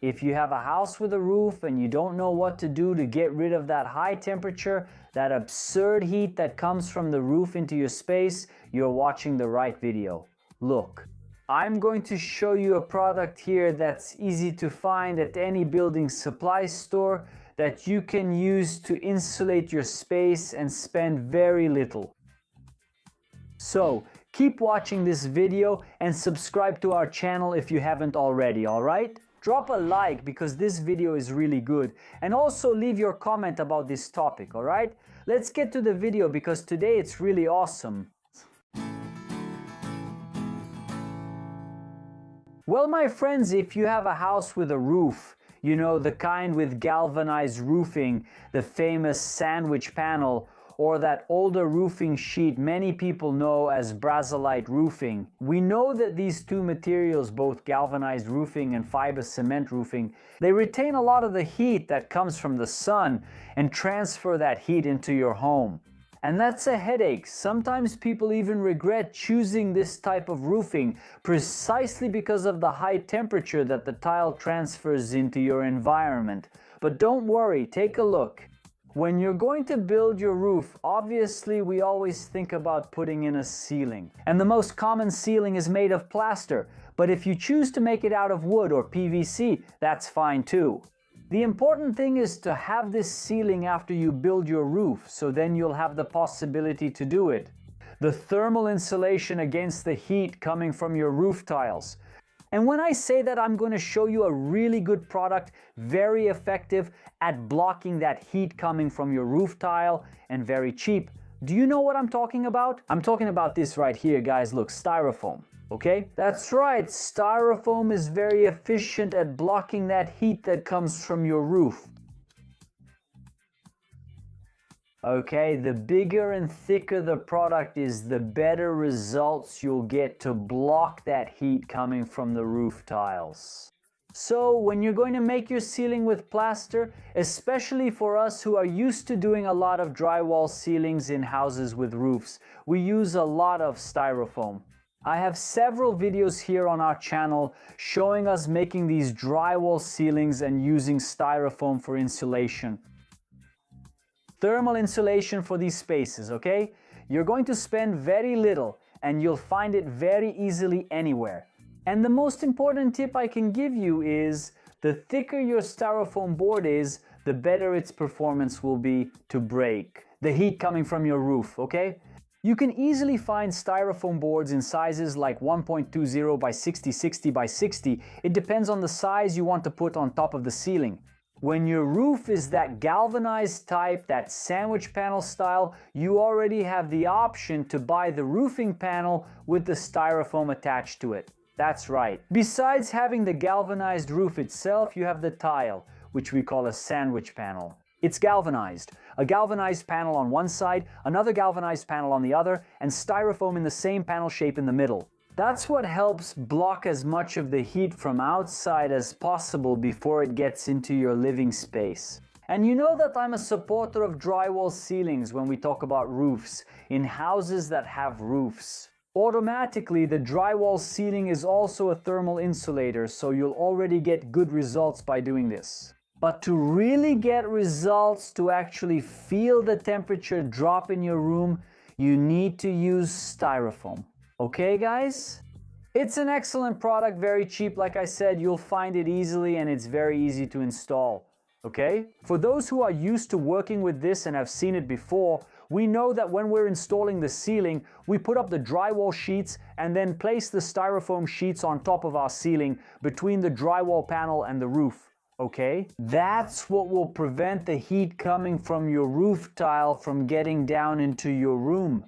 If you have a house with a roof and you don't know what to do to get rid of that high temperature, that absurd heat that comes from the roof into your space, you're watching the right video. Look, I'm going to show you a product here that's easy to find at any building supply store that you can use to insulate your space and spend very little. So, keep watching this video and subscribe to our channel if you haven't already, alright? Drop a like because this video is really good, and also leave your comment about this topic, alright? Let's get to the video because today it's really awesome. Well, my friends, if you have a house with a roof, you know, the kind with galvanized roofing, the famous sandwich panel, or that older roofing sheet many people know as Brazilite roofing. We know that these two materials, both galvanized roofing and fiber cement roofing, they retain a lot of the heat that comes from the sun and transfer that heat into your home. And that's a headache. Sometimes people even regret choosing this type of roofing precisely because of the high temperature that the tile transfers into your environment. But don't worry, take a look. When you're going to build your roof, obviously we always think about putting in a ceiling. And the most common ceiling is made of plaster, but if you choose to make it out of wood or PVC, that's fine too. The important thing is to have this ceiling after you build your roof, so then you'll have the possibility to do it. The thermal insulation against the heat coming from your roof tiles. And when I say that, I'm going to show you a really good product, very effective at blocking that heat coming from your roof tile, and very cheap. Do you know what I'm talking about? I'm talking about this right here, guys. Look, Styrofoam. Okay? That's right, Styrofoam is very efficient at blocking that heat that comes from your roof. Okay, the bigger and thicker the product is, the better results you'll get to block that heat coming from the roof tiles. So when you're going to make your ceiling with plaster, especially for us who are used to doing a lot of drywall ceilings in houses with roofs, we use a lot of Styrofoam. I have several videos here on our channel showing us making these drywall ceilings and using Styrofoam for insulation. Thermal insulation for these spaces, okay? You're going to spend very little and you'll find it very easily anywhere. And the most important tip I can give you is the thicker your Styrofoam board is, the better its performance will be to break the heat coming from your roof, okay? You can easily find Styrofoam boards in sizes like 1.20 by 60 by 60. It depends on the size you want to put on top of the ceiling. When your roof is that galvanized type, that sandwich panel style, you already have the option to buy the roofing panel with the Styrofoam attached to it. That's right. Besides having the galvanized roof itself, you have the tile, which we call a sandwich panel. It's galvanized. A galvanized panel on one side, another galvanized panel on the other, and Styrofoam in the same panel shape in the middle. That's what helps block as much of the heat from outside as possible before it gets into your living space. And you know that I'm a supporter of drywall ceilings when we talk about roofs, in houses that have roofs. Automatically, the drywall ceiling is also a thermal insulator, so you'll already get good results by doing this. But to really get results, to actually feel the temperature drop in your room, you need to use Styrofoam. Okay, guys? It's an excellent product, very cheap. Like I said, you'll find it easily and it's very easy to install. Okay? For those who are used to working with this and have seen it before, we know that when we're installing the ceiling, we put up the drywall sheets and then place the Styrofoam sheets on top of our ceiling between the drywall panel and the roof. Okay? That's what will prevent the heat coming from your roof tile from getting down into your room.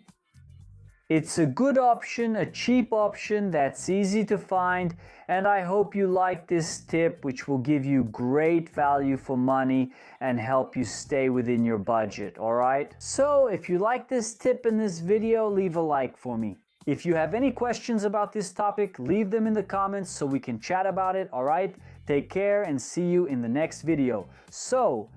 It's a good option, a cheap option that's easy to find, and I hope you like this tip, which will give you great value for money and help you stay within your budget, alright? So if you like this tip in this video, leave a like for me. If you have any questions about this topic, leave them in the comments so we can chat about it, alright? Take care and see you in the next video. So,